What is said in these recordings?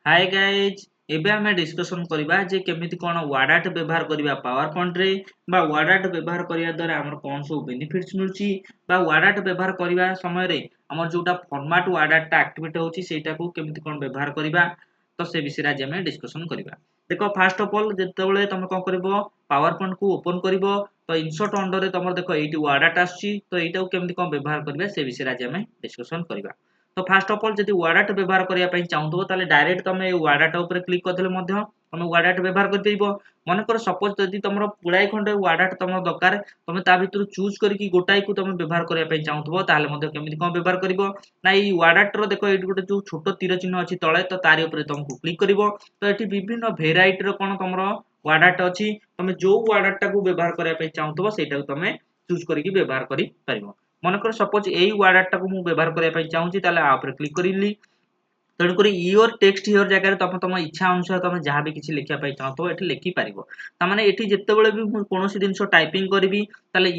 Hi guys एबे आमे discussion करबा जे केमिति कोन वर्ड आर्ट व्यवहार करबा पावर पॉइंट रे बा वर्ड आर्ट व्यवहार करिया द्वारा हमर कोन सब बेनिफिट्स मिलची बा वर्ड आर्ट व्यवहार करबा समय रे हमर जोटा फॉर्मेट वर्ड आर्ट एक्टिविटी होची सेटा को केमिति कोन व्यवहार करबा तो से विषय आज आमे डिस्कशन करबा देखो फर्स्ट ऑफ ऑल जेतेबेले तुम कोन करबो पावर पॉइंट को ओपन करबो तो इंसर्ट अंडर रे तुमर देखो एटी वर्ड आर्ट आछी तो एटा को केमिति कोन व्यवहार करबा से विषय आज आमे डिस्कशन करबा तो फास्ट ऑफ ऑल जदि वर्ड आर्ट व्यवहार करिया पई चाहूथबो ताले डायरेक्ट तमे ए वर्ड आर्ट ऊपर क्लिक करदेले मध्य तमे वर्ड आर्ट व्यवहार कर देइबो मन कर सपोज जदि तमरो पुराई खंडे वर्ड आर्ट तमरो दरकार तमे ता भितरु चूज करिकि गोटाई को तमे व्यवहार करिया पई चाहूथबो ताले मध्य केमिति कोन व्यवहार करिवो ना ई वर्ड आर्ट रो देखो एटी गोटे जो छोटो तीर चिन्ह अछि तळे तो तारि ऊपर तुमको क्लिक करिवो तो एटी विभिन्न वेराइटी रो कोन तमरो वर्ड आर्ट अछि तमे जो वर्ड आर्ट को व्यवहार करिया पई चाहूथबो सेटा को तमे चूज करिकि व्यवहार करि परिवो मनकर सपोज एई वर्ड आर्ट को मु व्यवहार करिया पई चाहूची ताले आ ऊपर क्लिक करिली तेणु करी योर टेक्स्ट हियर जगह तम तम इच्छा अनुसार तुम जहाँ भी किसी लिखा चाहतो ये लिखि पार ताने ये जितेबाला भी कौन जिन टाइपिंग करी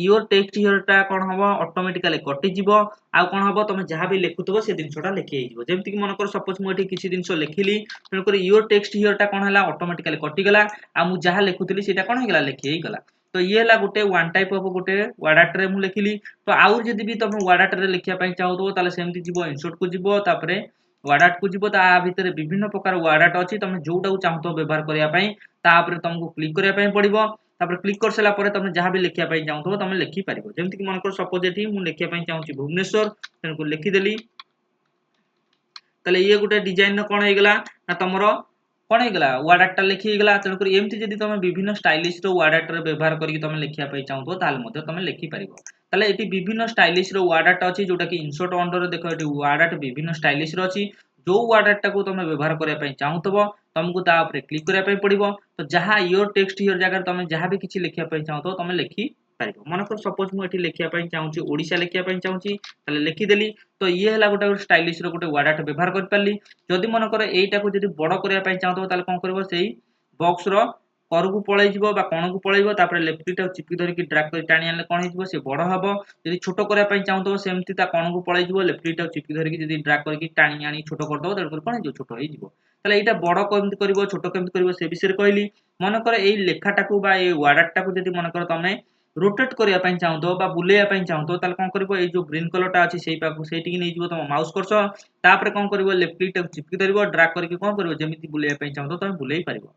योर टेक्स्ट हियर टा कौन हम ऑटोमेटिकली कटिज आउ कौन हम तुम जहाँ भी लिखुव से जिनसा लिखी जमीक मनकर सपोज मुझे किसी जिन लिखिली तेणुक योर टेक्स्ट हियर टा कौन है ऑटोमेटिकली कटिगला आ मुझे जहाँ लिखुली से कौन होगा लिखीगला तो ये है गोटे वन टाइप ऑफ गोटे वर्ड आर्ट रे मु लिखिली तो आउ जदि भी तुम वर्ड आर्ट रे लिखा चाहतो ताले सेमती जीवो इंसर्ट को जीवो तापरे वर्ड आर्ट को जीवो ता भितर विभिन्न प्रकार वर्ड आर्ट अछि तुम जोटा को चाहतो व्यवहार करिया पई ता ऊपर तुमको क्लिक करिया पई पड़िबो तापर क्लिक कर सला परे तुम जहाँ भी लिखिया पई चाहतो तुम लिखि पारिबो जेमति कि मन कर सपोज एठी मु लिखिया पई चाहूची भुवनेश्वर तेनको लिखि देली तले ये गुटे डिजाइन न कोन हेगला ना तमरो कोन हेगला वर्ड आर्ट लिखि हेगला तेनको एमति जदि तुम विभिन्न स्टाइलिश रो वर्ड आर्ट रे व्यवहार करके तुम लिखिया पई चाहतो ताल मध्ये तुम लिखि पारिबो ताले एठी विभिन्न स्टाइलिश रो वर्ड आर्ट अछि जोटा कि इंसर्ट अंडर देखो एठी वर्ड आर्ट विभिन्न स्टाइलिश रो अछि जो वर्ड आर्ट को तुम व्यवहार करिया पई चाहतबो तुमको ता ऊपर क्लिक करिया पई पड़िबो तो जहां योर टेक्स्ट हियर जगह तुम जहां भी किछि लिखिया पई चाहतो तुम लिखि पारिबो मन कर सपोज मु एठी लिखिया पई चाहूची ओडिसा लिखिया पई चाहूची ताले लिखि देली तो ये हला गोटे स्टाइलिश रो गोटे वर्ड आर्ट व्यवहार कर पाली जदि मन कर एटा को जदि बड़ करिया पई चाहतो ताले कोन करबो सेही बॉक्स रो करगु पळै जिवो बा कोणगु पळैबो तापर लेफ्ट क्लिक चिपकी धरि कि ड्रैग करि टाणी आनले कोन हिजबो से बड़ हबो जदि छोटो करिया पई चाहतो सेमति ता कोणगु पळै जिवो लेफ्ट क्लिक चिपकी धरि कि जदि ड्रैग करि टाणी आनी छोटो कर दो तेर कोन हिजो छोटो हि जिवो ताले एटा बड़ केमति करिवो छोटो केमति करिवो से विषय कहली मन कर एई लेखाटा को बा ए वर्ड आर्ट टा को जदि मन कर तमे रोटेट करिया पई चाहतो बा बुलेया पई चाहतो ताले कोन करिवो ए जो ग्रीन कलर टा अछि सेई पाखु सेटिक नै जिवो तम माउस कर्सर तापर कोन करिवो लेफ्ट क्लिक चिपकी धरिवो ड्रैग करिकि कोन करिवो जेमिति बुलेया पई चाहतो तमे बुलेई पारिवो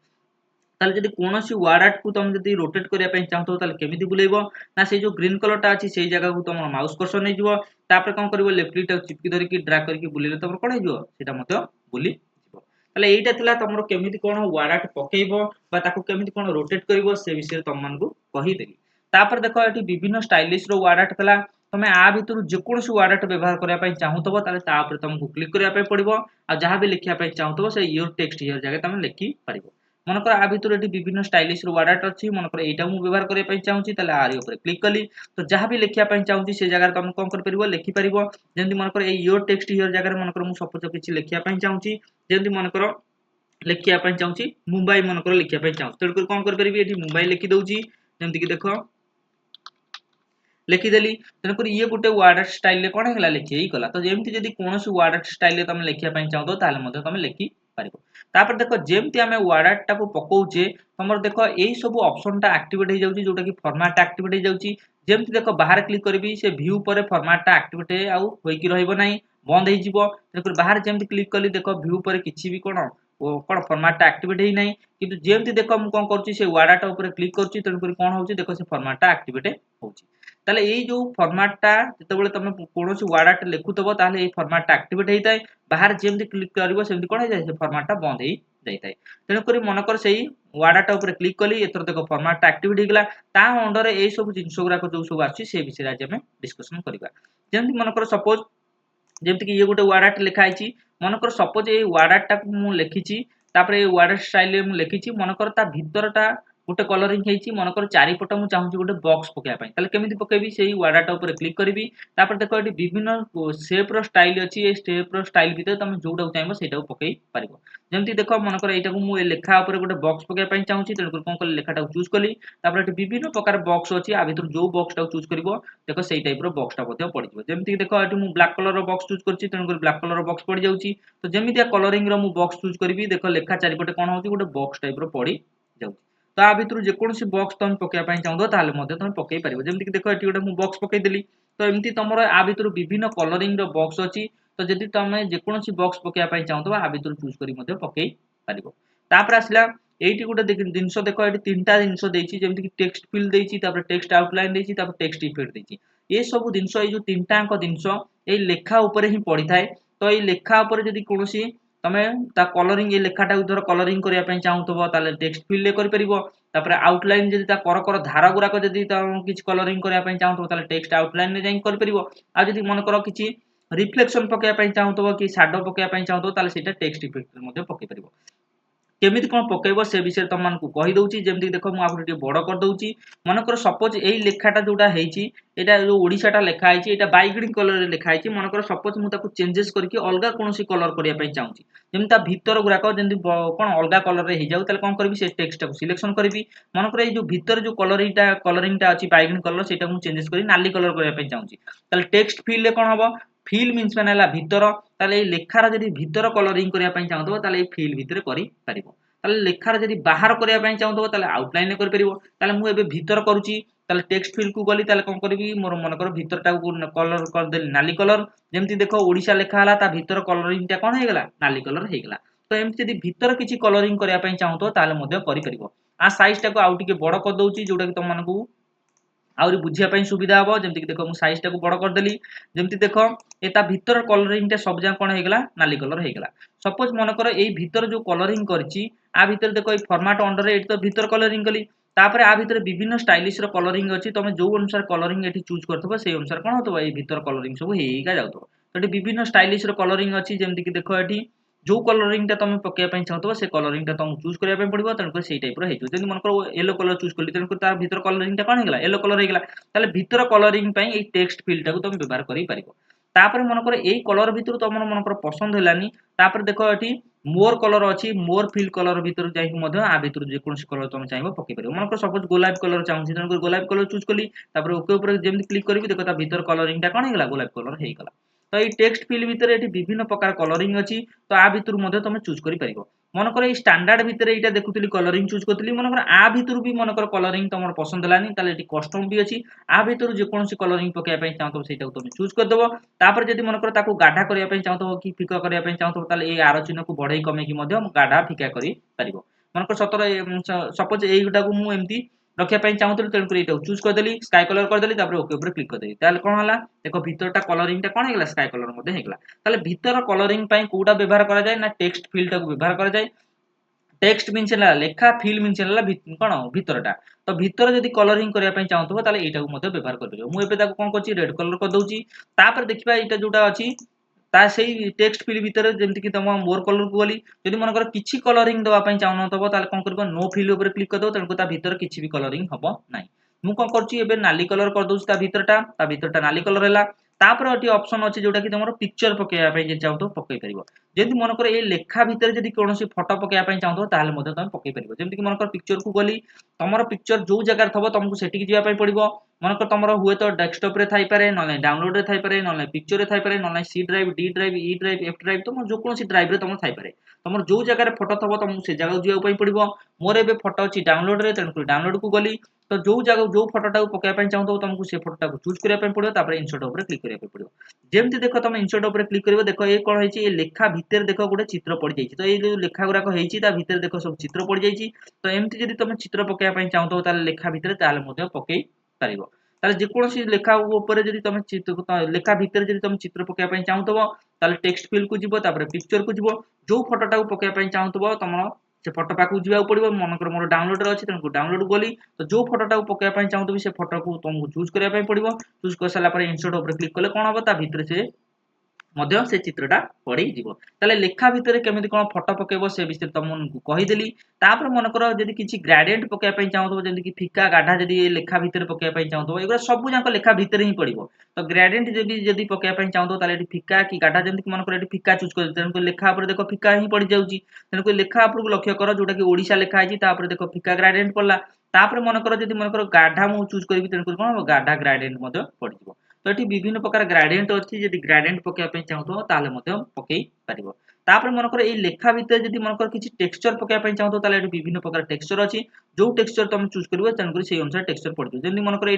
ताले जदि कोनोसी वर्ड आर्ट को तुम जदि रोटेट करिया पई चाहतो ताले केमिति बुलेइबो ना से जो ग्रीन कलर टा अछि सेई जगह को तुम माउस कर्सर नै जिवो तापर कोन करिवो लेफ्ट क्लिक चिपकी धरि कि ड्रैग करके बुलेले तमर कोन हिजो सेटा मते बुली जिवो ताले एइटा थिला तमरो केमिति कोन वर्ड आर्ट पकेइबो बा ताको केमिति कोन रोटेट करिवो से विषय तुम मानकु कहि देली तापर देखो एठी विभिन्न स्टाइलिश रो वर्ड आर्ट थिला तमे आ भितरु जे कोनोसी वर्ड आर्ट व्यवहार करिया पई चाहूतबो ताले ता ऊपर तुमको क्लिक करिया पई पड़िबो आ जहां भी लिखिया पई चाहूतबो से योर टेक्स्ट हियर जगह तमे लिखि पारिबो मनकर आ भितर एठी विभिन्न स्टाइलिश रो वर्ड आर्ट अछि मनकर एटा मु व्यवहार करिया पई चाहूची ताले आरी ऊपर क्लिक कली तो जहां भी लिखिया पई चाहूची से जगह तुम कोन कर परिबो लिखि परिबो जेंति मनकर ए योर टेक्स्ट हियर जगह मनकर मु सपोज किछि लिखिया पई चाहूची जेंति मनकर लिखिया पई चाहूची मुंबई मनकर लिखिया पई चाहूची तेडकर कोन कर परिबी एठी मुंबई लिखि दउची जेंति कि देखो लिखिदेली तेणुकर ये गोटे वर्ड आर्ट स्टाइल कौन है लिखी गला तो जमी जब कौन वर्ड आर्ट स्टाइल तुम लिखापी चाहो ताले तुम लिखि पार तापर देख जमी आम वर्ड आर्ट टाक पकाउे तुम देख यही सब ऑप्शन टा एक्टिवेट हो जाऊँगी जोटा कि फॉर्मेट एक्टिवेट हो जाऊँगी जमी देख बाहर क्लिक करी से व्यू पर फॉर्मेट टा एक्टिवेट होइकी रहना बंद हो बाहर जमी क्लिक कली देख व्यू पर किसी भी कौन कौन फॉर्मेट टा एक्टिवेट ही नहीं किंतु जमी देख मुझे कौन कर वर्ड आर्ट ऊपर क्लिक कर तेणुक कौन हो देख से फॉर्मेट टा एक्टिवेट हो ताले एई जो फॉर्मेट टा जेतेबेले तुम कोनोसी वर्ड आर्ट लिखुतबो ताले एई फॉर्मेट टा एक्टिवेट हेइताय बाहर जेमति क्लिक करिवो सेमति कोन हे जाय से फॉर्मेट टा बंद हेइ जायताय तेनु करी मन कर सेई वर्ड आर्ट ऊपर क्लिक कली एतर देखो फॉर्मेट टा एक्टिवेट हेगला ता अंडर एई सब जिंस गुरा को जो सब आछि से विषय आज हम डिस्कशन करिबा जेमति मन कर सपोज जेमति कि ये गोटे वर्ड आर्ट लिखा आइछि मन कर सपोज एई वर्ड आर्ट टा मु लिखिछि तापर एई वर्ड आर्ट स्टाइल रे मु लिखिछि मन कर ता भितरटा गोटे कलरिंग हेची मनकर चारिपट मु चाहूची गोटे बॉक्स पकेया पई ताले केमिति पकेबी सेही वाडा टा ऊपर क्लिक करबी तापर देखो एटी विभिन्न शेप रो स्टाइल अछि ए शेप रो स्टाइल भितर तमे जोडा चाहबो सेटा पकेई परिबो जेमति देखो मनकर एटा को मु लेखा ऊपर गोटे बॉक्स पकेया पई चाहूची तेन कोन कले लेखाटा चूज कली तापर एटी विभिन्न प्रकार बॉक्स अछि आ भितर जो बॉक्स टा चूज करबो देखो सेही टाइप रो बॉक्स टा मध्ये पडिजो जेमति देखो एटी मु ब्लैक कलर रो बॉक्स चूज करची तेन ब्लैक कलर रो बॉक्स पडि जाउची तो जेमितिया कलरिंग रो मु बॉक्स चूज करबी देखो लेखा चारिपटे कोन होची गोटे बॉक्स टाइप रो पडि जाउची तो आ भितर जेकोसी बॉक्स तुम पकेया पई चाहदो ताले मध्ये तुम पकेई परिबो जेमति कि देखो एटी गोटे मु बॉक्स पकेई देली तो एमति तमरो आ भितर विभिन्न कलरिंग रो बॉक्स अछि तो जदि तुम जेकोसी बॉक्स पकेया पई चाहदो आ भितर चूज करी मध्ये पकेई परिबो तापर आसला एटी गोटे जिंस देखो एटी तीनटा जिंस देछि जेमति कि टेक्स्ट फिल देछि तापर टेक्स्ट आउटलाइन देछि तापर टेक्स्ट इफेक्ट देछि ए सब जिंस ए जो तीनटा अंक जिंस ए लेखा ऊपर ही पड़ी थाए तो ए लेखा ऊपर जदि कोनोसी तमे ता कलरिंग ए लेखाटा उधर कलरिंग करिया पई चाहूतबो ताले टेक्स्ट फिल ले करि परिबो तापर आउटलाइन जदि ता कर धारा गुरा को जदि ता किछ कलरिंग करिया पई चाहूतबो ताले टेक्स्ट आउटलाइन ने जाई करि परिबो आ जदि मन कर किछ रिफ्लेक्शन पकेया पई चाहूतबो कि शैडो पकेया पई चाहूतबो ताले सेटा टेक्स्ट इफेक्ट मध्ये पके परिबो केमिति कोन पकेइबो से विषय तुम मानकु कहि दउची जेमति देखो मु आपन बड़ कर दउची मनकर सपोज एई लेखाटा जोटा हेची एटा जो ओडिसाटा लेखा हेची एटा बाइगणी कलर रे लेखा हेची मनकर सपोज मु ताकू चेंजेस करके अलगा कोनोसी कलर करिया पई चाहूची जेमति ता भीतर गुरा को जेमति कोन अलगा कलर रे हे जाउ ताले कोन करबी से टेक्स्ट टाको सिलेक्शन करबी मनकर ए जो भीतर जो कलरिंग टा अछि बाइगणी कलर सेटा मु चेंजेस करी नाली कलर करिया पई चाहूची ताले टेक्स्ट फील्ड ले कोन हबो फील मीन्स माने हला भीतर ताले लेखार जदि भीतर कलरिंग करिया पई चाहतो ताले फील भीतर करि परिबो ताले लेखार जदि बाहर करिया पई चाहतो ताले आउटलाइन ले करि परिबो ताले मु एबे भीतर करूची ताले टेक्स्ट फील्ड को गली ताले कोन करबी मोर मन कर भीतर टा को कलर कर देली नाली कलर जेमति देखो ओडिसा लेखा हला ता भीतर कलरिंग टा कोन हे गेला नाली कलर हे गेला तो एमति जदि भीतर किछि कलरिंग करिया पई चाहतो ताले मध्ये करि परिबो आ साइज टा को आउट के बड़ कर दउची जोटा कि तुम मानकू आउरी बुझिया पई सुविधा हबो जेमति कि देखो मु साइज टा को बड़ कर देली जेमति देखो एता भीतर कलरिंग टा सब जा कोन हे गेला नाली कलर हे गेला सपोज मन कर एई भीतर जो कलरिंग करची आ भीतर देखो ए फॉर्मेट अंडर एटी तो भीतर कलरिंग कली तापर आ भीतर विभिन्न स्टाइलिश रो कलरिंग अछि तमे जो अनुसार कलरिंग एटी चूज करथबो सेही अनुसार कोन होतबो ए भीतर कलरिंग सब हेइगा जाउथबो तो एटी विभिन्न स्टाइलिश रो कलरिंग अछि जेमति कि देखो एटी जो कलरिंग टा तुम पकेया पई चाहतो से कलरिंग टा तुम चूज करिया पई पड़िबो तन को सेही टाइप रो हेजो जदि मन कर येलो कलर चूज करली तन को तार भीतर कलरिंग टा कोन हे गेला येलो कलर हे गेला ताले भीतर कलरिंग पई ए टेक्स्ट फील्ड टा को तुम व्यवहार करि परिबो तापर मन कर एई कलर भीतर तुम मन कर पसंद हेलानी तापर देखो एटी मोर कलर अछि मोर फील कलर भीतर जाई कि मध्य आ भीतर जे कोनसी कलर तुम चाहबो पके परिबो मन कर सपोज गोलापी कलर चाहूची तन को गोलापी कलर चूज करली तापर ओके ऊपर जेमति क्लिक करबी देखो ता भीतर कलरिंग टा कोन हे गेला गोलापी कलर हे गेला तो ये टेक्स्ट फील्ड भीतर एटी विभिन्न प्रकार कलरिंग अछि तो आ भीतर मध्ये तुम चूज करि परिबो मन कर ए स्टैंडर्ड भीतर एटा देखुतली कलरिंग चूज करतली मन कर आ भीतर भी मन कर कलरिंग तमर पसंद लानी ताले एटी कस्टम भी अछि आ भीतर जे कोनसी कलरिंग पकेया पई चाहतो सेटा तुम चूज कर देबो तापर जदि मन कर ताको गाढ़ा करिया पई चाहतो कि फिका करिया पई चाहतो ताले ए आरो चिन्ह को बढ़ई कमे कि मध्ये गाढ़ा फिका करि परिबो मन कर सतर सपोज एइटा को मु एम्ति रखिया पई चाहतली तेन कर एटा चूज कर देली स्काई कलर कर देली तापर ओके ऊपर क्लिक कर देली ताले कोन हला देखो भीतरटा कलरिंग टा कोन हेगला स्काई कलर मध्ये हेगला ताले भीतर कलरिंग पई कोडा व्यवहार करा जाय ना टेक्स्ट फील्ड टा को व्यवहार करा जाय टेक्स्ट मीन्स हला लेखा फील मीन्स हला कोन भीतरटा तो भीतर जदि कलरिंग करिया पई चाहतो ताले एटा को मध्ये व्यवहार कर परिबो मु एबे ताको कोन करची रेड कलर कर दउची तापर देखिबा एटा जोटा अछि ता सेही टेक्स्ट फील्ड भीतर जेमति कि तम मोर कलर को गली जदि मन कर किछि कलरिंग दवा पई चाहनो तबो ताले कोन करबो नो फील्ड ऊपर क्लिक कर दो तन को ता भीतर किछि भी कलरिंग हबो नाही मु कोन करची एबे नाली कलर कर दउची ता भीतरटा नाली कलर हैला तापर एटी ऑप्शन अछि जोटा कि तमरो पिक्चर पकेया पई जे चाहतो पकेई परिबो जेमति मन कर ए लेखा भीतर जदि कोनोसी फोटो पकेया पई चाहतो ताले मध्ये तम पकेई परिबो जेमति कि मन कर पिक्चर को गली तमरो पिक्चर जो जगह थबो तुमको सेठी कि जिया पई पड़िबो मन कर तमरो हुए तो डेस्कटॉप रे थाई पारे नले डाउनलोड रे थाई पारे नले पिक्चर रे थाई पारे नले C drive D drive E drive F drive तुम जो कोनोसी ड्राइव रे तुम थाई पारे तमर जो जगह रे फोटो थबो तुम से जगह जिया पई पड़िबो मोर एबे फोटो अछि डाउनलोड रे तन डाउनलोड को गली तो जो जगह जो फोटोटा को पकेया पई चाहतो तुमको से फोटोटा को चूज करिया पई पड़िबो तापर इंसर्ट ऊपर क्लिक करिया पई पड़िबो जेमति देखो तुम इंसर्ट ऊपर क्लिक करिवो देखो ए कोन हेची ए लेखा भीतर देखो गोटे चित्र पड़ जाईची तो ए जो लेखा गुरा को हेची ता भीतर देखो सब चित्र पड़ जाईची तो एमति जदि तुम चित्र पकेया पई चाहतो ताले लेखा भीतर ताले मध्ये पकेई परिबो ताले जे कोनसी लेखा ऊपर जदि तुम चित्र लेखा भीतर जदि तुम चित्र पकेया पई चाहतो ताले टेक्स्ट फील्ड को जिवो तापर पिक्चर को जिवो जो फोटोटा को पकेया पई चाहतो तुम से फोटो पाकू जिवा पड़िबो मनकर मोर डाउनलोड रे अछि तनको डाउनलोड गोली तो जो फोटोटा को पकेया पई चाहतो से फोटो को तुमको चूज करिया पई पड़िबो चूज कर साला पर इंसर्ट ऊपर क्लिक करले कोन होबो ता भीतर से ମଧ୍ୟ ସେ ଚିତ୍ରଟା ପଡ଼ିଯିବ। ତାହେଲେ ଲେଖା ଭିତରେ କେମିତି କ'ଣ ଫଟୋ ପକେଇବ ସେ ବିଷୟରେ ତମକୁ କହିଦେଲି। ତାପରେ ମନେକର ଯଦି କିଛି ଗ୍ରାଡିଏଣ୍ଟ ପକେଇବା ପାଇଁ ଚାହୁଁଥିବ ଯେମିତିକି ଫିକା ଗାଢା ଯଦି ଲେଖା ଭିତରେ ପକେଇବା ପାଇଁ ଚାହୁଁଥିବ ଏଗୁଡ଼ା ସବୁ ଯାକ ଲେଖା ଭିତରେ ହିଁ ପଡ଼ିବ। ତ ଗ୍ରାଡିଏଣ୍ଟ ଯଦି ପକେଇବା ପାଇଁ ଚାହୁଁଥିବ ତାହେଲେ ଏଠି ଫିକା କି ଗାଢା ଯେମିତିକି ମନେକର ଏଠି ଫିକା ଚୁଜ୍ କରିଦେଲି ତେଣୁକରି ଲେଖା ଉପରେ ଦେଖ ଫିକା ହିଁ ପଡ଼ିଯାଉଛି। ତେଣୁକରି ଲେଖା ଉପରକୁ ଲକ୍ଷ୍ୟ କର ଯୋଉଟାକି ଓଡ଼ିଶା ଲେଖା ହେଇଛି ତାପରେ ଦେଖ ଫିକା ଗ୍ରାଡିଏଣ୍ଟ ପଡ଼ିଲା। ତାପରେ ମନେକର ଗାଢା ମୁଁ ଚୁଜ୍ କରିବି ତେଣୁକରି କ'ଣ ହବ ଗାଢା ଗ୍ରାଡିଏଣ୍ଟ ମଧ୍ୟ ପଡ଼ିଯିବ। ତ ଏଠି ବିଭିନ୍ନ ପ୍ରକାର ଗ୍ରାଡିଏଣ୍ଟ ଅଛି ଯଦି ଗ୍ରାଡିଏଣ୍ଟ ପକେଇବା ପାଇଁ ଚାହୁଁଥିବ ତାହେଲେ ମଧ୍ୟ ପକେଇ ପାରିବ। ତାପରେ ମନେକର ଏଇ ଲେଖା ଭିତରେ ଯଦି ମନେକର କିଛି ଟେକ୍ସଚର ପକେଇବା ପାଇଁ ଚାହୁଁଥିବ ତାହେଲେ ଏଠି ବିଭିନ୍ନ ପ୍ରକାର ଟେକ୍ସଚର ଅଛି। ଯୋଉ ଟେକ୍ସଚର ତମେ ଚୁଜ୍ କରିବ ତେଣୁକରି ସେଇ ଅନୁସାରେ ଟେକ୍ସଚର ପଡ଼ିଯିବ। ଯେମିତି ମନେକର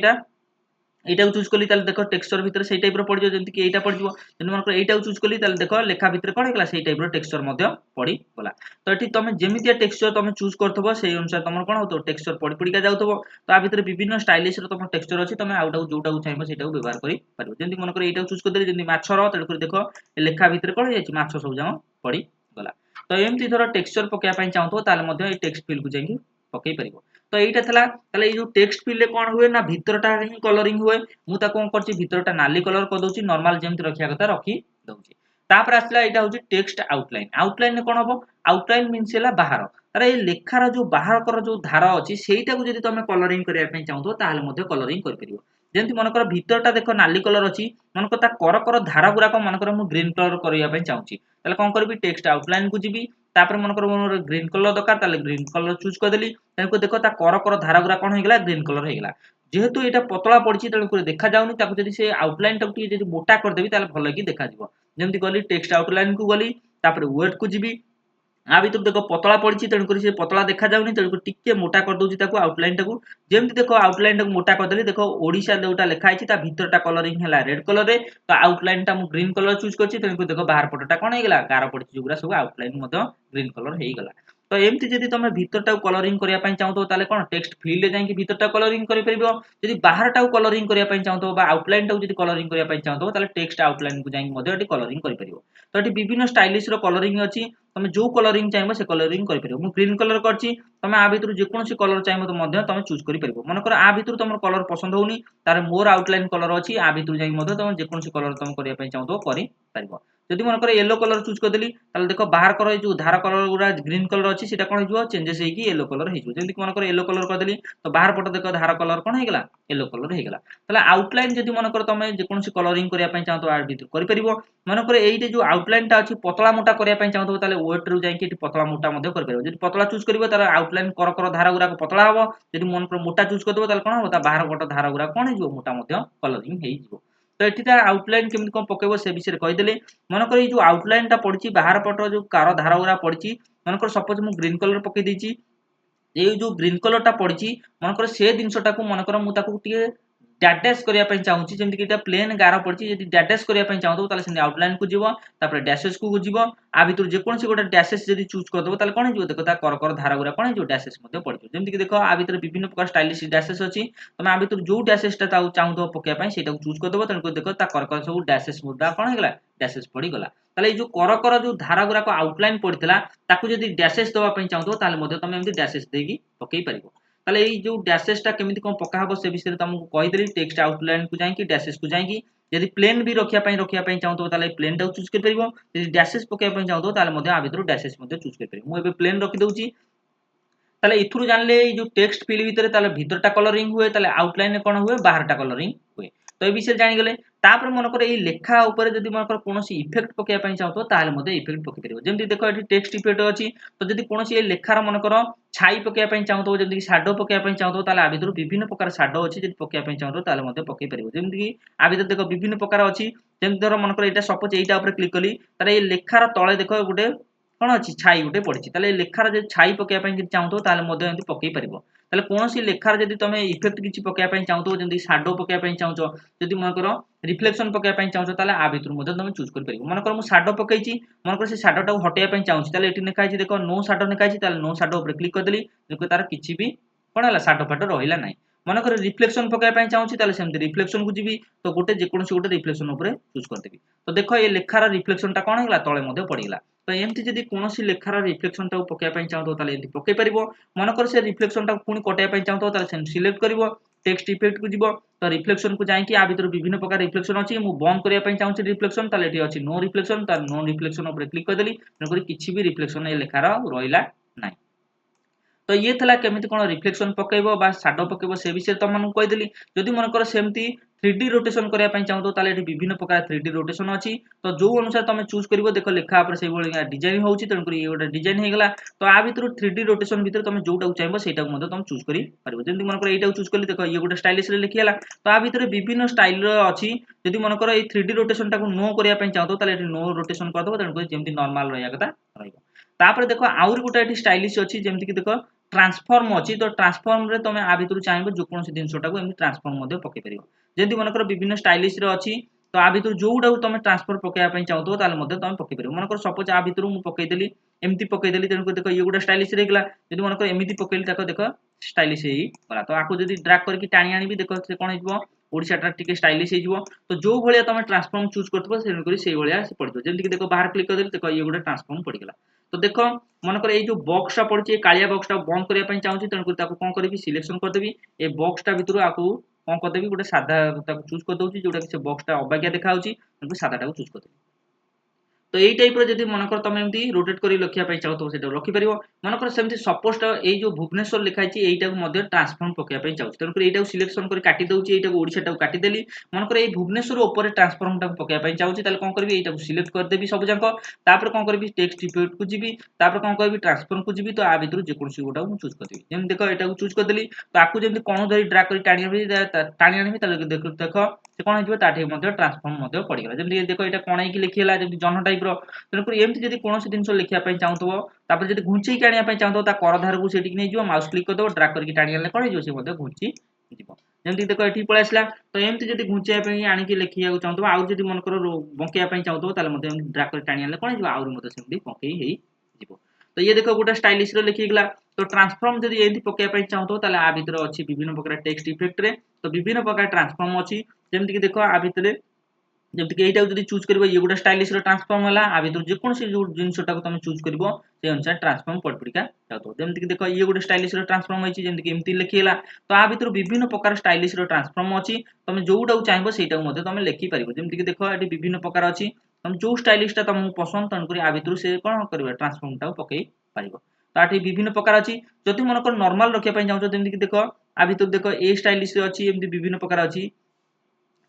এইটাକୁ ଚୁଜ୍ କଲି ତାହେଲେ ଦେଖ ଟେକ୍ସଚର ଭିତରେ ସେଇ ଟାଇପର ପଡ଼ିଯିବ ଯେମିତିକି ଏଇଟା ପଡ଼ିଯିବ। ଯଦି ମନେକର ଏଇଟାକୁ ଚୁଜ୍ କଲି ତାହେଲେ ଦେଖ ଲେଖା ଭିତରେ କ'ଣ ହେଇଗଲା ସେଇ ଟାଇପର ଟେକ୍ସଚର ମଧ୍ୟ ପଡ଼ିଗଲା। ତ ଏଠି ତମେ ଯେମିତିଆ ଟେକ୍ସଚର ତମେ ଚୁଜ୍ କରୁଥିବ ସେଇ ଅନୁସାରେ ତମର କ'ଣ ହଉଥିବ ଟେକ୍ସଚର ପଡ଼ିକା ଯାଉଥିବ। ତ ଆ ଭିତରେ ବିଭିନ୍ନ ଷ୍ଟାଇଲିଶର ତମର ଟେକ୍ସଚର ଅଛି ତମେ ଆଉଟାକୁ ଯୋଉଟାକୁ ଚାହିଁବ ସେଇଟାକୁ ବ୍ୟବହାର କରିପାରିବ। ଯେମିତି ମନେକର ଏଇଟାକୁ ଚୁଜ୍ କରିଦେଲି ଯେମିତି ମାଛର ତେଣୁକରି ଦେଖ ଲେଖା ଭିତରେ କ'ଣ ହେଇଯାଇଛି ମାଛ ସବୁ ଯାକ ପଡ଼ିଗଲା। ତ ଏମିତି ଧର ଟେକ୍ସଚର ପକେଇବା ପାଇଁ ଚାହୁଁଥିବ ତାହେଲେ ମଧ୍ୟ ଏଇ ଟେକ୍ସଟ ଫିଲ୍ଡକୁ ଯାଇକି ପକେଇ ପାରିବ। ତ এইটা ଥିଲା তাহলে এই ଯୋଉ টেক্সଟ ফিল্ডରେ କ'ଣ ହୁଏ ନା ଭିତରଟା ହିଁ କଲରିଂ ହୁଏ। ମୁଁ ତାକୁ କ'ଣ କରିଛି ଭିତରଟା ନାଲି କଲର କରିଦଉଛି ନର୍ମାଲ ଯେମିତି ରଖିବା କଥା ରଖି ଦଉଛି। ତାପରେ ଆସିଲା ଏଇଟା ହଉଛି ଟେକ୍ସଟ ଆଉଟଲାଇନ। ଆଉଟଲାଇନରେ କ'ଣ ହବ ଆଉଟଲାଇନ ମିନ୍ସ ହେଲା ବାହାର। ତାର ଏଇ ଲେଖାର ଯୋଉ ବାହାରକର ଯୋଉ ଧାର ଅଛି ସେଇଟାକୁ ଯଦି ତମେ କଲରିଂ କରିବା ପାଇଁ ଚାହୁଁଥିବ ତାହେଲେ ମଧ୍ୟ କଲରିଂ କରିପାରିବ। ଯେମିତି ମନେକର ଭିତରଟା ଦେଖ ନାଲି କଲର ଅଛି ମନେକର ତା କରକର ଧାର ଗୁଡାକ ମନେକର ମୁଁ ଗ୍ରୀନ କଲର କରିବା ପାଇଁ ଚାହୁଁଛି ତାହେଲେ କ'ଣ କରିବି ଟେକ୍ସଟ ଆଉଟଲାଇନକୁ ଯିବି। ତାପରେ ମନେକର ମୋର ଗ୍ରୀନ କଲର ଦରକାର ତାହେଲେ ଗ୍ରୀନ କଲର ଚୁଜ୍ କରିଦେଲି। ତେଣୁକରି ଦେଖ ତା କରକର ଧାର ଗୁରା କ'ଣ ହେଇଗଲା ଗ୍ରୀନ କଲର ହେଇଗଲା। ଯେହେତୁ ଏଇଟା ପତଳା ପଡ଼ିଛି ତେଣୁକରି ଦେଖାଯାଉନି ତାକୁ ଯଦି ସେ ଆଉଟଲାଇନଟାକୁ ଟିକେ ଯଦି ମୋଟା କରିଦେବି ତାହେଲେ ଭଲକି ଦେଖାଯିବ। ଯେମିତି ଗଲି ଟେକ୍ସଟ ଆଉଟଲାଇନକୁ ଗଲି ତାପରେ ୱେଟକୁ ଯିବି। ଆ ଭିତରୁ ଦେଖ ପତଳା ପଡ଼ିଛି ତେଣୁକରି ସେ ପତଳା ଦେଖାଯାଉନି ତେଣୁକରି ଟିକେ ମୋଟା କରିଦଉଛି ତାକୁ ଆଉଟଲାଇନଟାକୁ। ଯେମିତି ଦେଖ ଆଉଟଲାଇନଟାକୁ ମୋଟା କରିଦେଲି ଦେଖ ଓଡ଼ିଶା ଯୋଉଟା ଲେଖା ହେଇଛି ତା ଭିତରଟା କଲରିଂ ହେଲା ରେଡ୍ କଲରରେ। ତ ଆଉଟଲାଇନଟା ମୁଁ ଗ୍ରୀନ କଲର ଚୁଜ୍ କରିଛି ତେଣୁକରି ଦେଖ ବାହାର ପଟଟା କ'ଣ ହେଇଗଲା ଗାର ପଡ଼ିଛି ଯୋଉଗୁରା ସବୁ ଆଉଟଲାଇନ ମଧ୍ୟ ଗ୍ରୀନ କଲର ହେଇଗଲା। ତ ଏମିତି ଯଦି ତମେ ଭିତରଟାକୁ କଲରିଂ କରିବା ପାଇଁ ଚାହୁଁଥିବ ତାହେଲେ କ'ଣ ଟେକ୍ସଟ ଫିଲ୍ଡରେ ଯାଇକି ଭିତରଟା କଲରିଂ କରିପାରିବ। ଯଦି ବାହାରଟାକୁ କଲରିଂ କରିବା ପାଇଁ ଚାହୁଁଥିବ ବା ଆଉଟଲାଇନଟାକୁ ଯଦି କଲରିଂ କରିବା ପାଇଁ ଚାହୁଁଥିବ ତାହେଲେ ଟେକ୍ସଟ ଆଉଟଲାଇନକୁ ଯାଇକି ମଧ୍ୟ ଏଠି କଲରିଂ କରିପାରିବ। ତ ଏଠି ବିଭିନ୍ନ ଷ୍ଟାଇଲିଶର କଲରିଂ ଅଛି ତମେ ଯୋଉ କଲରିଂ ଚାହିଁବ ସେ କଲରିଂ କରିପାରିବ। ମୁଁ ଗ୍ରୀନ କଲର କରିଛି ତମେ ଆ ଭିତରୁ ଯେକୌଣସି କଲର ଚାହିଁବ ମଧ୍ୟ ତମେ ଚୁଜ୍ କରିପାରିବ। ମନେକର ଆ ଭିତରୁ ତମର କଲର ପସନ୍ଦ ହଉନି ତାର ମୋର ଆଉଟଲାଇନ କଲର ଅଛି ଆ ଭିତରୁ ଯାଇକି ମଧ୍ୟ ତମେ ଯେକୌଣସି କଲର ତମେ କରିବା ପାଇଁ ଚାହୁଁଥିବ କରିପାରିବ। ଯଦି ମନେକର ୟେଲୋ କଲର ଚୁଜ୍ କରିଦେଲି ତାହେଲେ ଦେଖ ବାହାର କଲର ଏଇ ଯୋଉ ଧାର କଲର ଗୁରା ଗ୍ରୀନ କଲର ଅଛି ସେଟା କ'ଣ ହେଇଯିବ ଚେଞ୍ଜେସ୍ ହେଇକି ୟେଲୋ କଲର ହେଇଯିବ। ଯେମିତି ମନେକର ୟେଲୋ କଲର କରିଦେଲି ତ ବାହାର ପଟ ଦେଖ ଧାର କଲର କ'ଣ ହେଇଗଲା ୟେଲୋ କଲର ହେଇଗଲା। ତାହେଲେ ଆଉଟଲାଇନ ଯଦି ମନେକର ତମେ ଯେକୌଣସି କଲରିଂ କରିବା ପାଇଁ ଚାହୁଁଥିବ ଆ ଭିତରୁ କରିପାରିବ। ମନେକର ଏଇଠି ଯୋଉ ଆଉଟଲାଇନଟା ଅଛି ପତଳା ମୋଟା କରିବା ପାଇଁ ଚାହୁଁଥିବ ତାହେଲେ ୱେଟରୁ ଯାଇକି ଏଠି ପତଳା ମୋଟା ମଧ୍ୟ କରିପାରିବ। ଯଦି ପତଳା ଚୁଜ୍ କରିବ ତାର ଆଉଟଲାଇନ କରକର ଧାର ଗୁରାକ ପତଳା ହବ। ଯଦି ମନେକର ମୋଟା ଚୁଜ୍ କରିଦବ ତାହେଲେ କ'ଣ ହବ ତା ବାହାର ପଟ ଧାର ଗୁରା କ'ଣ ହେଇଯିବ ମୋଟା ମଧ୍ୟ କଲରିଂ ହେଇଯିବ। ତ ଏଠି ତା ଆଉଟଲାଇନ କେମିତି କ'ଣ ପକେଇବ ସେ ବିଷୟରେ କହିଦେଲି। ମନେକର ଏଇ ଯୋଉ ଆଉଟଲାଇନଟା ପଡ଼ିଛି ବାହାର ପଟ ଯୋଉ କାର ଧାର ଗୁରା ପଡ଼ିଛି ମନେକର ସପୋଜ ମୁଁ ଗ୍ରୀନ କଲର ପକେଇ ଦେଇଛି। ଏଇ ଯୋଉ ଗ୍ରୀନ କଲରଟା ପଡ଼ିଛି ମନେକର ସେ ଜିନିଷଟାକୁ ମନେକର ମୁଁ ତାକୁ ଟିକେ ଡ୍ୟାଡେସ୍ କରିବା ପାଇଁ ଚାହୁଁଛି ଯେମିତିକି ଏଇଟା ପ୍ଲେନ୍ ଗାର ପଡ଼ିଛି ଯଦି ଡ୍ୟାଡେସ୍ କରିବା ପାଇଁ ଚାହୁଁଥିବ ତାହେଲେ ସେମିତି ଆଉଟଲାଇନକୁ ଯିବ ତାପରେ ଡ୍ୟାସେସକୁ ଯିବ। ଆ ଭିତରୁ ଯେକୌଣସି ଗୋଟେ ଡ୍ୟାସେସ୍ ଯଦି ଚୁଜ୍ କରିଦବ ତାହେଲେ କ'ଣ ହେଇଯିବ ଦେଖ ତା କରକର ଧାର ଗୁରା କ'ଣ ହେଇଯିବ ଡ୍ୟାସେସ୍ ମଧ୍ୟ ପଡ଼ିଯିବ। ଯେମିତିକି ଦେଖ ଆ ଭିତରେ ବିଭିନ୍ନ ପ୍ରକାର ଷ୍ଟାଇଲିଶ ଡ୍ୟାସେସ୍ ଅଛି ତମେ ଆ ଭିତରୁ ଯୋଉ ଡ୍ୟାସେସଟା ତାକୁ ଚାହୁଁଥିବ ପକେଇବା ପାଇଁ ସେଇଟାକୁ ଚୁଜ୍ କରିଦବ। ତେଣୁକରି ଦେଖ ତା କରକର ସବୁ ଡ୍ୟାସେସ୍ ମୁଦ୍ରା କ'ଣ ହେଇଗଲା ଡ୍ୟାସେସ୍ ପଡ଼ିଗଲା। ତାହେଲେ ଏଇ ଯୋଉ କରକର ଯୋଉ ଧାର ଗୁରାକ ଆଉଟଲାଇନ ପଡ଼ିଥିଲା ତାକୁ ଯଦି ଡ୍ୟାସେସ୍ ଦେବା ପାଇଁ ଚାହୁଁଥିବ ତାହେଲେ ମଧ୍ୟ ତମେ ଏମିତି ଡ୍ୟାସେସ୍ ଦେଇକି ପକେଇ ପାରିବ। ତାହେଲେ ଏଇ ଯୋଉ ଡ୍ୟାସେସଟା କେମିତି କ'ଣ ପକା ହବ ସେ ବିଷୟରେ ତମକୁ କହିଦେଲି ଟେକ୍ସଟ ଆଉଟଲାଇନକୁ ଯାଇକି ଡ୍ୟାସେସକୁ ଯାଇକି। ଯଦି ପ୍ଲେନ୍ ବି ରଖିବା ପାଇଁ ଚାହୁଁଥିବ ତାହେଲେ ପ୍ଲେନଟାକୁ ଚୁଜ୍ କରିପାରିବ। ଯଦି ଡ୍ୟାସେସ୍ ପକେଇବା ପାଇଁ ଚାହୁଁଥିବ ତାହେଲେ ମଧ୍ୟ ଆ ଭିତରୁ ଡ୍ୟାସେସ୍ ମଧ୍ୟ ଚୁଜ୍ କରିପାରିବ। ମୁଁ ଏବେ ପ୍ଲେନ୍ ରଖିଦଉଛି। ତାହେଲେ ଏଥିରୁ ଜାଣିଲେ ଏଇ ଯୋଉ ଟେକ୍ସଟ ଫିଲ୍ଡ ଭିତରେ ତାହେଲେ ଭିତରଟା କଲରିଂ ହୁଏ ତାହେଲେ ଆଉଟଲାଇନରେ କ'ଣ ହୁଏ ବାହାରଟା କଲରିଂ ହୁଏ। ତ ଏ ବିଷୟରେ ଜାଣିଗଲେ। ତାପରେ ମନେକର ଏଇ ଲେଖା ଉପରେ ଯଦି ମନେକର କୌଣସି ଇଫେକ୍ଟ ପକେଇବା ପାଇଁ ଚାହୁଁଥିବ ତାହେଲେ ମଧ୍ୟ ଇଫେକ୍ଟ ପକେଇ ପାରିବ। ଯେମିତି ଦେଖ ଏଠି ଟେକ୍ସଟ ଇଫେକ୍ଟ ଅଛି ତ ଯଦି କୌଣସି ଏ ଲେଖାର ମନେକର ଛାଇ ପକେଇବା ପାଇଁ ଚାହୁଁଥିବ ଯେମିତିକି ସାଡୋ ପକେଇବା ପାଇଁ ଚାହୁଁଥିବ ତାହେଲେ ଆ ଭିତରୁ ବିଭିନ୍ନ ପ୍ରକାର ସାଡୋ ଅଛି ଯଦି ପକେଇବା ପାଇଁ ଚାହୁଁଥିବ ତାହେଲେ ମଧ୍ୟ ପକେଇ ପାରିବ। ଯେମିତିକି ଆ ଭିତରେ ଦେଖ ବିଭିନ୍ନ ପ୍ରକାର ଅଛି ଯେମିତି ଧର ମନେକର ଏଇଟା ସପୋଜ ଏଇଟା ଉପରେ କ୍ଲିକ୍ କଲି ତାହେଲେ ଏଇ ଲେଖାର ତଳେ ଦେଖ ଗୋଟେ କ'ଣ ଅଛି ଛାଇ ଗୋଟେ ପଡ଼ିଛି ତାହେଲେ ଏ ଲେଖାର ଯଦି ଛାଇ ପକେଇବା ପାଇଁ ଯଦି ଚାହୁଁଥିବ ତାହେଲେ ମଧ୍ୟ ଏମିତି ପକେଇ ପାରିବ। ତାହେଲେ କୌଣସି ଲେଖାର ଯଦି ତମେ ଇଫେକ୍ଟ କିଛି ପକେଇବା ପାଇଁ ଚାହୁଁଥିବ ଯେମିତି ସାଡୋ ପକେଇବା ପାଇଁ ଚାହୁଁଛ ଯଦି ମନେକର ରିଫ୍ଲେକ୍ସନ ପକେଇବା ପାଇଁ ଚାହୁଁଛ ତାହେଲେ ଆ ଭିତରୁ ମଧ୍ୟ ତମେ ଚୁଜ୍ କରିପାରିବ। ମନେକର ମୁଁ ସାଡୋ ପକେଇଛି ମନେକର ସେ ସାଡୋଟାକୁ ହଟେଇବା ପାଇଁ ଚାହୁଁଛି ତାହେଲେ ଏଠି ଲେଖା ହେଇଛି ଦେଖ ନୋ ସାଡୋ ଲେଖା ହେଇଛି ତାହେଲେ ନୋ ସାଡୋ ଉପରେ କ୍ଲିକ୍ କରିଦେଲି ଦେଖ ତାର କିଛି ବି କ'ଣ ହେଲା ସାଡୋ ଫାଡୋ ରହିଲା ନାହିଁ। ମନେକର ରିଫ୍ଲେକ୍ସନ ପକେଇବା ପାଇଁ ଚାହୁଁଛି ତାହେଲେ ସେମିତି ରିଫ୍ଲେକ୍ସନକୁ ଯିବି ତ ଯେକୌଣସି ଗୋଟେ ରିଫ୍ଲେକ୍ସନ ଉପରେ ଚୁଜ୍ କରିଦେବି। ତ ଦେଖ ଏ ଲେଖାର ରିଫ୍ଲେକ୍ସନଟା କ'ଣ ହେଇଗଲା ତଳେ ମଧ୍ୟ ପଡ଼ିଗଲା। ତ ଏମିତି ଯଦି କୌଣସି ଲେଖାର ରିଫ୍ଲେକ୍ସନଟାକୁ ପକେଇବା ପାଇଁ ଚାହୁଁଥିବ ତାହେଲେ ଏମିତି ପକେଇ ପାରିବ। ମନେକର ସେ ରିଫ୍ଲେକ୍ସନଟାକୁ ପୁଣି କଟାଇବା ପାଇଁ ଚାହୁଁଥିବ ତାହେଲେ ସେମିତି ସିଲେକ୍ଟ କରିବ। टेक्स्ट इफेक्ट को जीवो तो रिफ्लेक्शन को जाई कि आ भीतर विभिन्न प्रकार रिफ्लेक्शन अछि मु बंद करिया पई चाहूची रिफ्लेक्शन ताले एठी अछि नो रिफ्लेक्शन तार नो रिफ्लेक्शन ऊपर क्लिक कर देली नकरी किछि भी रिफ्लेक्शन ए लेखार रहिला नाही तो ये थला केमिति कोन रिफ्लेक्शन पकेबो बा शैडो पकेबो से विषय तुम मन कहि देली जदि मन कर सेमती 3D रोटेशन करिया पई चाहतो ताले एठी विभिन्न प्रकार 3D रोटेशन अछि तो जो अनुसार तुम चूज करिवो देखो लेखा ऊपर से बोली डिजाइन होउची तन करी ये गोटा डिजाइन हे गेला तो आ भीतर 3D रोटेशन भीतर तुम जोटा चाहबो सेटा को मते तुम चूज करि परिबो जेंति मन कर एटा चूज करली देखो ये गोटा स्टाइलिश रे लिखियाला तो आ भीतर विभिन्न स्टाइल रो अछि जदि मन कर ए 3D रोटेशन टा को नो करिया पई चाहतो ताले एठी नो रोटेशन कर दबो तन करी जेंति नॉर्मल रहिया कथा रहइबो तापर देखो आउर गोटा एठी स्टाइलिश अछि जेंति कि देखो ट्रांसफॉर्म अछि तो ट्रांसफॉर्म रे तुम आ भीतर चाहबो जो कोनोसी दिनसटा को एमि ट्रांसफॉर्म मध्ये पके परिबो जेंति मन कर विभिन्न स्टाइलिश रे अछि तो आ भीतर जोउडा तुम ट्रांसफर पकेया पई चाहतो ताले मध्ये तुम पके परिबो मन कर सपोज आ भीतर मु पके देली एमति पके देली तन देखो ये गोटा स्टाइलिश रे गेला जदि मन कर एमिति पकेली ताको देखो स्टाइलिश हेई गला तो आको जदि ड्रैग करके टाणी आनिबी देखो से कोन हिजबो ओडिसा टिके स्टाइलिश हेजिवो तो जो भलिया तुम ट्रांसफॉर्म चूज करथबो से करी सेई भलिया से पड़िबो जेंति कि देखो बाहर क्लिक कर देली देखो ये गोटा ट्रांसफॉर्म पड़ी गेला तो देखो मन कर ए जो बॉक्सटा पड़छि कालिया बॉक्सटा बंद करिया पई चाहूछि तन ताको कोन करबी सिलेक्शन कर देबी ए बॉक्सटा भितरु आकू कोन कर देबी गोटे सादा ताको चूज कर दोछि जोटा कि से बॉक्सटा अबाग्या देखा होछि तन सादाटा को चूज कर देबी तो एई टाइप रो जदि मनकर तुम एमती रोटेट करी लखिया पई चाहो तो सेटा रखि परिबो मनकर सेमती सपोज एई जो भुवनेश्वर लिखा छि एईटा को मध्ये ट्रांसफॉर्म पकिया पई चाहो तन एईटा को सिलेक्शन करी काटी दउछि एईटा को ओडिसा टा को काटी देली मनकर एई भुवनेश्वर ऊपर ट्रांसफॉर्म टा को पकिया पई चाहो ताले कोन करबी एईटा को सिलेक्ट कर देबी सब जांको तापर कोन करबी टेक्स्ट इफेक्ट को जिबी तापर कोन करबी ट्रांसफॉर्म को जिबी तो आ भितरु जे कोनसी गोटा को चूज कर देबी जेम देखो एटा को चूज कर देली तो आकु जेमती कोन धरि ड्रैग करी टाणी आनिबी ताले देखो से कोन हिजबो ताठी मध्ये ट्रांसफॉर्म मध्ये पड़ी गेला जेमती देखो एटा कोणाई की लिखिला जेमती जन टाइप रो तेणुकर एमती जदि कोनोसी जिनस लिखिया पई चाहूतबो तापर जदि घुंची कानिया पई चाहूतबो ता करधार को सेठी नै जिवो माउस क्लिक कर दबो ड्रैग करके टाणी आले कोन हिजो से मध्ये घुंची जिवो जेमती देखो एठी पळे आसला तो एमती जदि घुंचिया पई आनी की लिखिया को चाहूतबो आउ जदि मन करो बंकिया पई चाहूतबो ताले मध्ये ड्रैग करके टाणी आले कोन हिजो आउर मध्ये सेमती बंकेई हेई जिवो तो ये देखो गोटा स्टाइलिश रो लिखि गेला तो ट्रांसफॉर्म जदि एमती पकेया पई चाहूतबो ताले आ भीतर अछि विभिन्न प्रकार टेक्स्ट इफेक्ट रे तो विभिन्न प्रकार ट्रांसफॉर्म अछि जेमती कि देखो आ भीतर जब तक एटा जदि चूज करबो ये गोटा स्टाइलिश रो ट्रांसफॉर्म होला आ भीतर जे कोन से जो जिनसटा को तुम चूज करबो से अनुसार ट्रांसफॉर्म पडपडिका जातो जेमति कि देखो ये गोटा स्टाइलिश रो ट्रांसफॉर्म होइछि जेमति कि एमति लिखिला तो आ भीतर विभिन्न प्रकार स्टाइलिश रो ट्रांसफॉर्म अछि तुम जोउटा को चाहबो सेटा मध्ये तुम लिखि परिबो जेमति कि देखो एटी विभिन्न प्रकार अछि तुम जो स्टाइलिशटा तुमको पसंद तन करी आ भीतर से कोन करबो ट्रांसफॉर्म टा पकई परिबो तो आठी विभिन्न प्रकार अछि जति मन को नॉर्मल रखिया पय चाहछो जेमति कि देखो आ भीतर देखो ए स्टाइलिश अछि एमति विभिन्न प्रकार अछि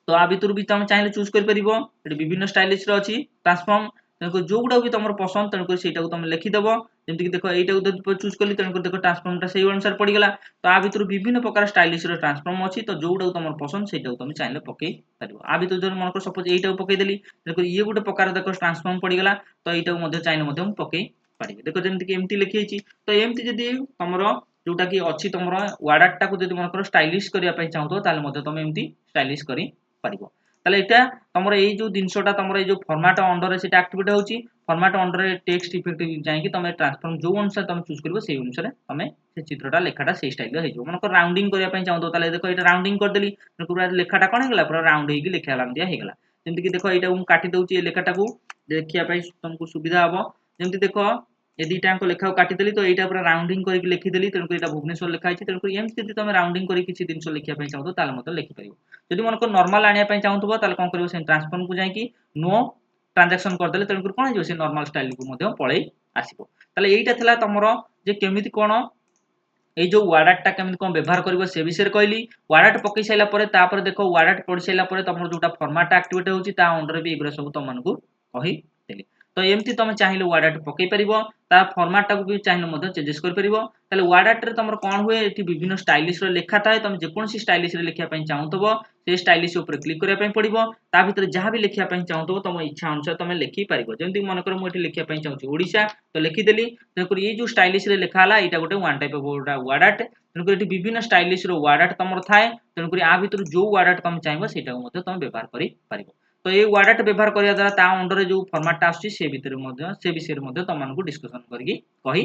तो आ भीतर भी तुम चाहिले चूज कर परिबो एटी विभिन्न स्टाइलिश रो अछि ट्रांसफॉर्म तनको जोगुडा भी तमर पसंद तनको सेटा को तुम लिखि देबो जेमति कि देखो एटा को चूज करली तनको देखो ट्रांसफॉर्म टा सेही अनुसार पड़ी गेला तो आ भीतर विभिन्न प्रकार स्टाइलिश रो ट्रांसफॉर्म अछि तो जोगुडा तमर पसंद सेटा को तुम चाहिले पके परिबो आ भीतर जन मन को सपोज एटा को पके देली देखो ये गुटे प्रकार देखो ट्रांसफॉर्म पड़ी गेला तो एटा को मध्ये चाहिले मध्ये हम पके परिबे देखो जेमति कि एमति लिखिछि तो एमति जदी तमर जोटा कि अछि तमर वार्डटा को जदी मन कर स्टाइलिश करिया पय चाहतो ताले मध्ये तुम एमति स्टाइलिश करी परिबो ताले एटा तमरो एई जो दिनसोटा तमरो एई जो फॉर्मेट अंडर रे सेटा एक्टिवेट होउची फॉर्मेट अंडर रे टेक्स्ट इफेक्ट जाई कि तमे ट्रांसफॉर्म जो अनुसार तमे चूज करबो सेई अनुसार तमे से चित्रटा लेखाटा सेई स्टाइल रे हेजो मन को राउंडिंग करिया पय चाहतो ताले देखो एटा राउंडिंग कर देली पूरा लेखाटा कोन हेगला पूरा राउंड हेगी लेखा लाम दिया हेगला जेमति कि देखो एटा हम काटी दउची ए लेखाटा को देखिया पय तुमको सुविधा हबो जेमति देखो ए दुईटा अंक लेखा काटी देली तो एटा पूरा राउंडिंग करके लिखि देली तेनको एटा भुवनेश्वर लेखा आइछि तेनको एमति जदि तमे राउंडिंग करी किछि दिनसो लिखिया पय चाहतो ताले मते लिखि परिबो जदि मन को नॉर्मल आनिया पय चाहतो ताले कोन करबो से ट्रांसफॉर्म को जाई कि नो ट्रांजैक्शन कर देले तेनको कोन हिजो से नॉर्मल स्टाइल को मध्ये पळेई आसीबो ताले एटा थला तमरो जे केमिति कोन ए जो वार्डटा केमिति कोन व्यवहार करबो से विषय कहली वार्ड पकई साइला परे तापर देखो वार्ड पढि साइला परे तमरो जोटा फॉर्मेट एक्टिवेट होउची ता अंडर भी एगुरा सब तमनको कहि देली तो एमती तुम चाहिए वार्डट पकई परिबो ता फॉर्मेट टाको भी चाहिए मध्ये चेंजेस कर परिबो ताले वार्डट रे तमर कोन हुए एठी विभिन्न स्टाइलिश रो लेखा थाए तुम जे कोनसी स्टाइलिश रे लिखिया पय चाहतबो से स्टाइलिश ऊपर क्लिक करिया पय पड़िबो ता भीतर जहां भी लिखिया पय चाहतबो तुम इच्छा अनुसार तुम लिखि परिबो जेंति मन कर मु एठी लिखिया पय चाहूची ओडिसा तो लिखि देली तेकर ये जो स्टाइलिश रे लेखा हला एटा गोटे वन टाइप ऑफ वार्डट तेकर एठी विभिन्न स्टाइलिश रो वार्डट तमर थाए तेकर आ भीतर जो वार्डट तुम चाहिबो सेटा मध्ये तुम व्यवहार करि परिबो तो ये वार्डट व्यवहार करिया द्वारा ता अंडर जो फॉर्मेट आछि से भीतर मध्ये से विषय मध्ये तमनको डिस्कशन करगी कहि